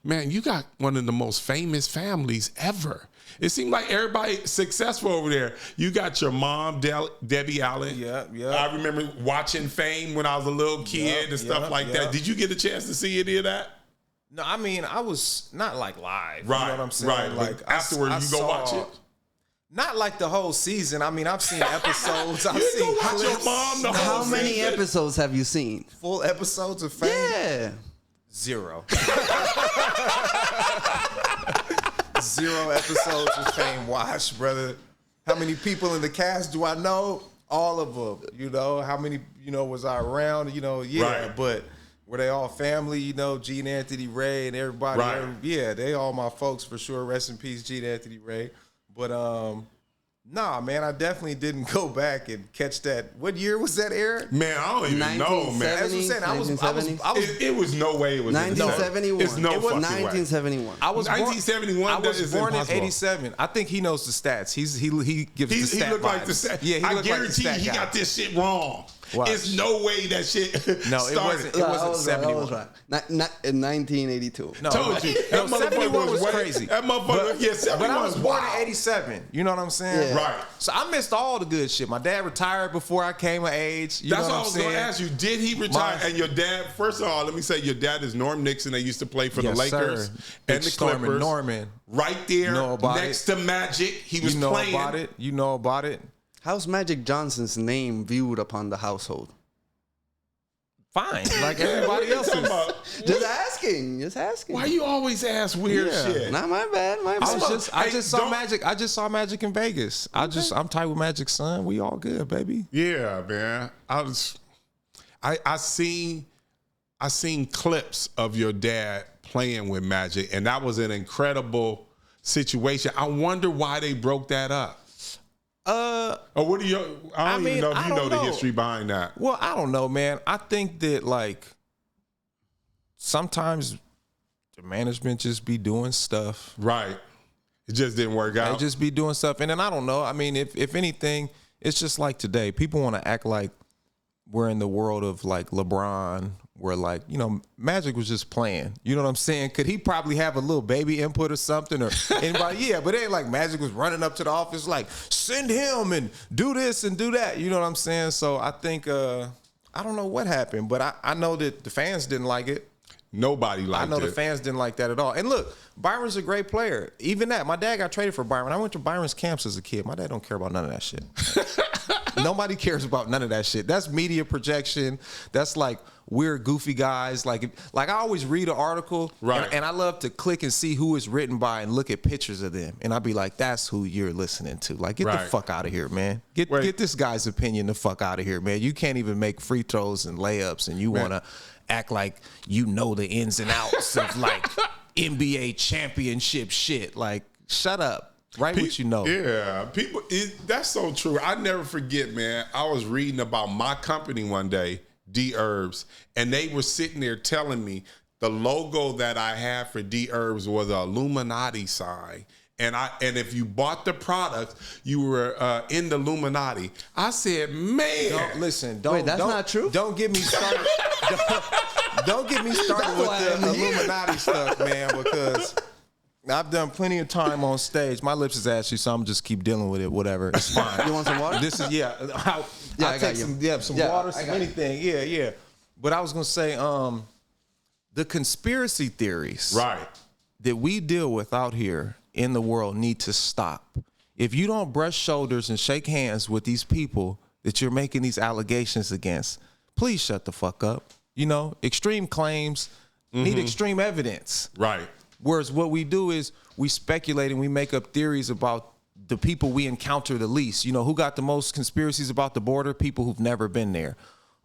Man, you got one of the most famous families ever. It seemed like everybody successful over there. You got your mom, Debbie Allen. Yeah. I remember watching Fame when I was a little kid and stuff like that. Did you get a chance to see any of that? No, I mean, I was not like live. Right, you know what I'm saying? right. Like Afterwards, you go watch it? Not like the whole season. I mean, I've seen episodes. I've seen watch your clips. mom the How whole many season? episodes have you seen? Full episodes of Fame? Yeah. 0. 0 episodes of Fame watched, brother. How many people in the cast do I know? All of them. You know, how many, was I around? Right. But were they all family? Gene Anthony Ray and everybody. Right. They all my folks for sure. Rest in peace, Gene Anthony Ray. But nah, man, I definitely didn't go back and catch that. What year was that aired? Man, I don't even know, man. That's what I'm saying. It was no way it was 1971. It's no fucking 1971. way. I was 1971. I was born in impossible. 87. I think he knows the stats. He gives the stat He looked like the vibes. stat. Yeah, I looked like the guarantee stat he guy. got this shit wrong. Watch. It's no way that shit No, started. it wasn't 71. I was right. In 1982. No, Told you. That 71 was way, crazy. That motherfucker, yeah, 71 But I was born wild. in 87. You know what I'm saying? Yeah. Right. So I missed all the good shit. My dad retired before I came of age. You That's know what I what was I'm going to saying? ask you. Did he retire? And your dad, first of all, let me say your dad is Norm Nixon. They used to play for the Yes, Lakers sir. and Big the Storm Clippers. and Norman. Right there Know about next to Magic. He was You know playing. about it. You know about it. How's Magic Johnson's name viewed upon the household? Fine. Like everybody else is. Just asking. Why you always ask weird Yeah. shit? Not my bad. I just saw Magic. I just saw Magic in Vegas. I'm tight with Magic's son. We all good, baby. Yeah, man. I seen clips of your dad playing with Magic, and that was an incredible situation. I wonder why they broke that up. Or what do you? I don't even know if you know the history behind that. Well, I don't know, man. I think that like sometimes the management just be doing stuff. Right. It just didn't work out. They just be doing stuff, and then I don't know. I mean, if anything, it's just like today. People want to act like we're in the world of like LeBron, where like, Magic was just playing. You know what I'm saying? Could he probably have a little baby input or something or anybody? Yeah, but it ain't like Magic was running up to the office like, send him and do this and do that. You know what I'm saying? So I think, I don't know what happened, but I know that the fans didn't like it. Nobody liked it. I know the fans didn't like that at all. And look, Byron's a great player. Even that, my dad got traded for Byron. I went to Byron's camps as a kid. My dad don't care about none of that shit. Nobody cares about none of that shit. That's media projection. That's like weird, goofy guys. Like I always read an article, right? And I love to click and see who it's written by and look at pictures of them. And I'd be like, that's who you're listening to. Like, get the fuck out of here, man. Get this guy's opinion the fuck out of here, man. You can't even make free throws and layups, and you want to act like you know the ins and outs of like NBA championship shit. Like, shut up. Right, what you know. Yeah, that's so true. I never forget, man. I was reading about my company one day, D Herbs, and they were sitting there telling me the logo that I had for D Herbs was an Illuminati sign. And if you bought the product, you were in the Illuminati. I said, man. Wait, that's not true? Don't get me started. Don't get me started with the Illuminati stuff, man, because I've done plenty of time on stage. My lips is ashy, so I'm just keep dealing with it. Whatever, it's fine. You want some water? This is I'll take some water, some anything. Yeah. But I was gonna say, the conspiracy theories, right, that we deal with out here in the world need to stop. If you don't brush shoulders and shake hands with these people that you're making these allegations against, please shut the fuck up. Extreme claims need extreme evidence. Right. Whereas what we do is we speculate and we make up theories about the people we encounter the least. Who got the most conspiracies about the border? People who've never been there.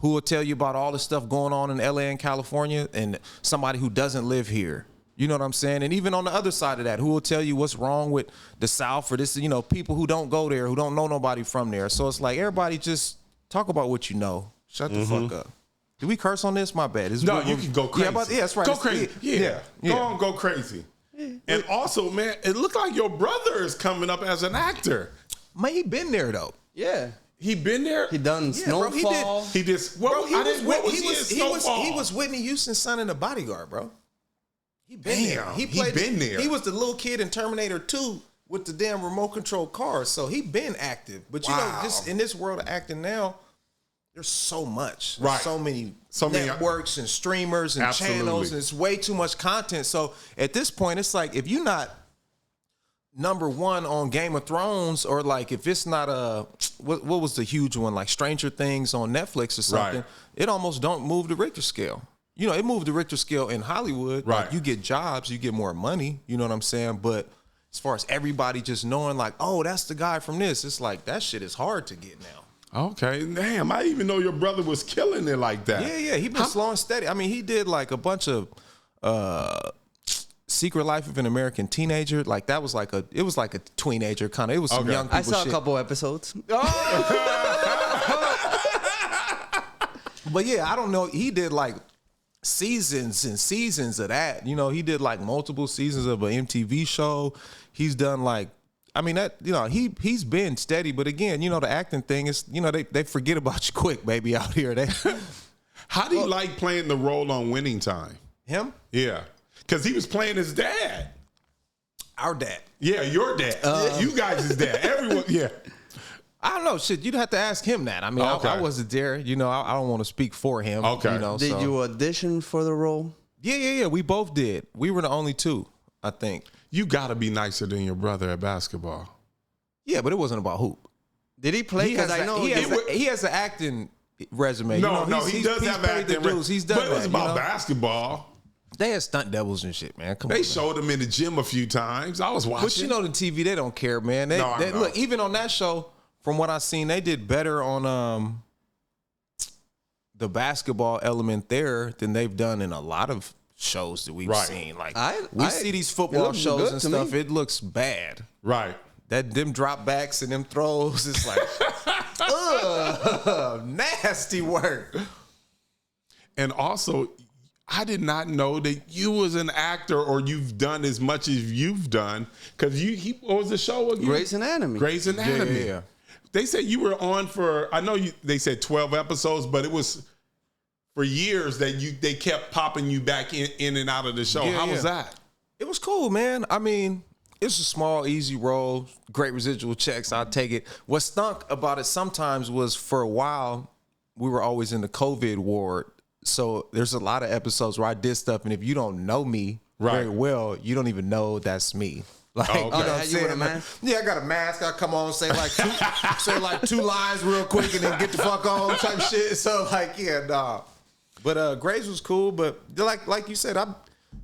Who will tell you about all the stuff going on in LA and California, and somebody who doesn't live here. You know what I'm saying? And even on the other side of that, who will tell you what's wrong with the South or this, people who don't go there, who don't know nobody from there. So it's like, everybody just talk about what you know. Shut the fuck up. Did we curse on this? My bad. You can go crazy. Yeah, that's right. Go crazy. Yeah. Go crazy. And also, man, it looked like your brother is coming up as an actor. Man, he been there though. Yeah. He been there? He done Snowfall. He did. He was Whitney Houston's son in The Bodyguard, bro. He been there. He been there. He was the little kid in Terminator 2 with the damn remote control cars. So he been active. But you know, just in this world of acting now, there's so much. There's so many networks and streamers and channels, and it's way too much content. So at this point, it's like if you're not number one on Game of Thrones, or like if it's not what was the huge one, like Stranger Things on Netflix or something, it almost don't move the Richter scale. You know, it moved the Richter scale in Hollywood. Right. Like you get jobs, you get more money. You know what I'm saying? But as far as everybody just knowing, like, oh, that's the guy from this, it's like that shit is hard to get now. Okay, damn, I didn't even know your brother was killing it like that. Yeah, he been slow and steady. I mean, he did like a bunch of Secret Life of an American Teenager. Like that was like a teenager kind of. It was some young people I saw shit. a couple episodes. But yeah, I don't know. He did like seasons and seasons of that. You know, he did like multiple seasons of an MTV show. He's done like, I mean, that, you know, he's been steady, but again, you know, the acting thing is, you know, they forget about you quick, baby, out here. How do you like playing the role on Winning Time? Him? Yeah, because he was playing his dad. Our dad. Yeah, your dad. You guys' dad. Everyone. Yeah. I don't know. Shit, you'd have to ask him that. I mean, I wasn't there. You know, I don't want to speak for him. Okay. You know, Did you audition for the role? Yeah. We both did. We were the only two, I think. You got to be nicer than your brother at basketball. Yeah, but it wasn't about hoop. Did he play? Because I know he has an acting resume. No, you know, he does have acting resume. He's done but it was that, about basketball. They had stunt devils and shit, man. Come on. They showed him in the gym a few times. I was watching. But you know, the TV, they don't care, man. They look, even on that show, from what I seen, they did better on the basketball element there than they've done in a lot of shows that we've seen. Like we see these football shows and stuff, it looks bad. Right. Them drop backs and them throws, it's like nasty work. And also, I did not know that you was an actor or you've done as much as you've done. Because what was the show again? Grey's Anatomy. Grey's Anatomy. Yeah. They said you were on for, I know they said 12 episodes, but it was for years that they kept popping you back in and out of the show. How was that? It was cool, man. I mean, it's a small, easy role, great residual checks. I'll take it. What stunk about it sometimes was for a while, we were always in the COVID ward. So there's a lot of episodes where I did stuff, and if you don't know me very well, you don't even know that's me. Like, you know what I'm saying? A mask? Yeah, I got a mask. I come on, say like two lines real quick, and then get the fuck on type shit. So like, yeah, nah. But Grey's was cool. But like you said, a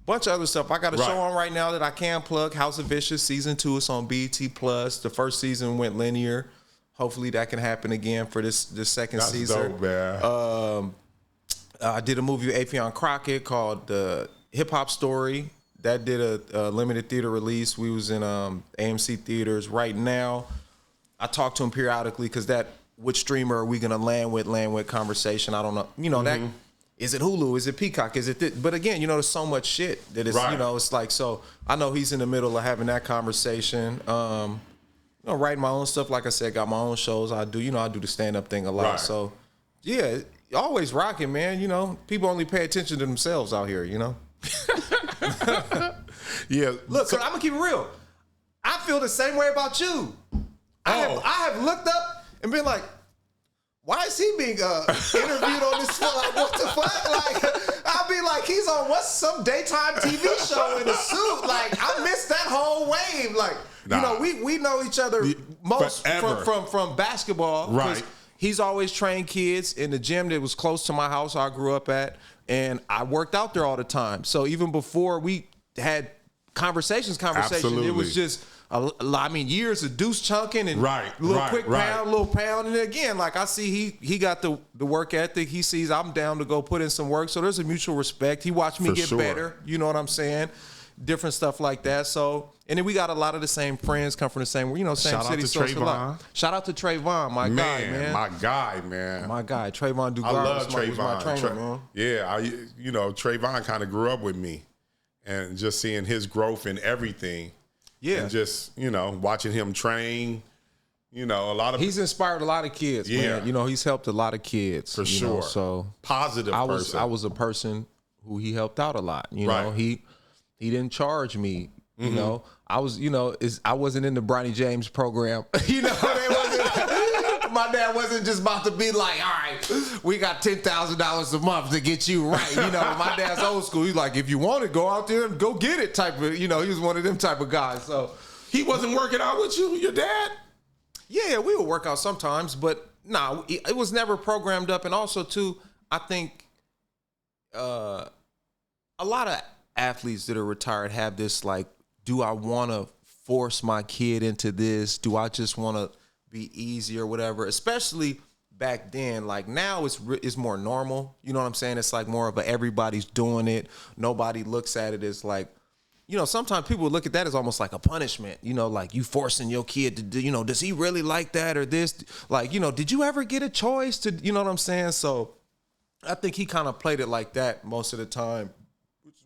bunch of other stuff. I got a show on right now that I can plug. House of Vicious season 2. It's on BET Plus. The first season went linear. Hopefully that can happen again for this second season. That's dope, man. I did a movie with Affion Crockett called The Hip Hop Story. That did a limited theater release. We was in AMC theaters right now. I talk to him periodically because which streamer are we gonna land with conversation? I don't know. You know that. Is it Hulu? Is it Peacock? Is it this? But again, you know, there's so much shit that it's, you know, it's like, so I know he's in the middle of having that conversation. You know, writing my own stuff. Like I said, got my own shows. I do the stand-up thing a lot. So yeah, always rocking, man. You know, people only pay attention to themselves out here, you know? Yeah. Look, so I'm gonna keep it real. I feel the same way about you. I have looked up and been like, why is he being interviewed on this? Like, what the fuck? Like, I'll be like, he's on some daytime TV show in a suit. Like, I missed that whole wave. Like, you know, we know each other most from basketball. Right. He's always trained kids in the gym that was close to my house I grew up at, and I worked out there all the time. So even before we had conversations, Absolutely. it was just, years of deuce chunking and little pound. And again, like I see he got the work ethic. He sees I'm down to go put in some work. So there's a mutual respect. He watched me get better. You know what I'm saying? Different stuff like that. So, and then we got a lot of the same friends, come from the same, you know, same Shout city. out to Trayvon. Shout out to Trayvon, my guy, man. My guy, man. My guy, Trayvon Dugar. I love was my trainer, man. Yeah, Trayvon kind of grew up with me, and just seeing his growth in everything. Yeah, and just watching him train. You know, he's inspired a lot of kids. Yeah, man. You know, he's helped a lot of kids for sure. So positive. I was a person who he helped out a lot. You know, he he didn't charge me. You know, I was, I wasn't in the Bronny James program. My dad wasn't just about to be like, all right, we got $10,000 a month to get you right. My dad's old school. He's like, if you want it, go out there and go get it type of, he was one of them type of guys. So he wasn't working out with you, your dad? Yeah, we would work out sometimes, but it was never programmed up. And also, too, I think a lot of athletes that are retired have this, like, do I want to force my kid into this? Do I just want to be easy or whatever? Especially back then. Like now it's more normal. You know what I'm saying? It's like more of a everybody's doing it. Nobody looks at it as like, sometimes people look at that as almost like a punishment. Like you forcing your kid to do, does he really like that or this? Like, did you ever get a choice to, you know what I'm saying? So I think he kind of played it like that most of the time.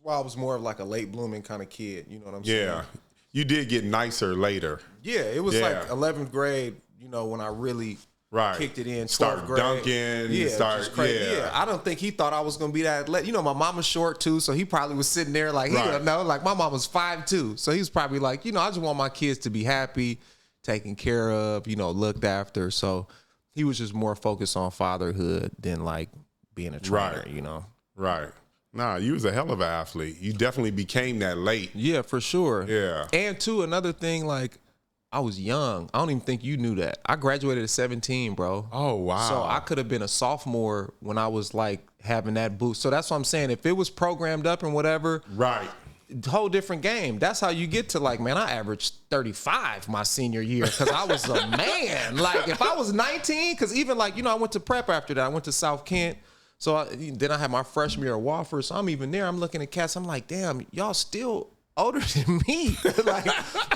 I was more of like a late blooming kind of kid. You know what I'm saying? Yeah. You did get nicer later. Yeah. It was like 11th grade, when I really kicked it in. Start 12th grade. dunking. Yeah. I don't think he thought I was going to be that. My mama's short too. So he probably was sitting there like, he don't know. Like my mom was 5'2". So he was probably like, I just want my kids to be happy, taken care of, looked after. So he was just more focused on fatherhood than like being a trainer, Right. Nah, you was a hell of an athlete. You definitely became that late. Yeah, for sure. Yeah. And too, another thing, like, I was young. I don't even think you knew that. I graduated at 17, bro. Oh, wow. So I could have been a sophomore when I was, like, having that boost. So that's what I'm saying. If it was programmed up and whatever. Right. Whole different game. That's how you get to, like, man, I averaged 35 my senior year because I was a man. Like, if I was 19, because even, like, I went to prep after that. I went to South Kent. So then I had my freshman year at Wofford. So I'm even there. I'm looking at cats. I'm like, damn, y'all still older than me. Like,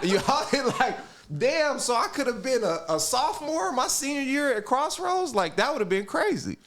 y'all like, damn. So I could have been a sophomore my senior year at Crossroads. Like, that would have been crazy.